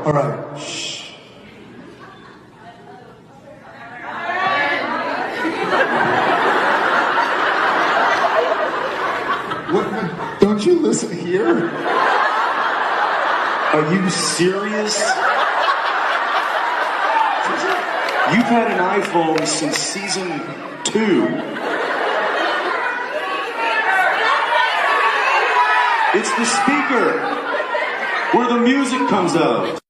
All right. Shh. What? Don't you listen here? Are you serious? You've had an iPhone since season 2. It's the speaker where the music comes out.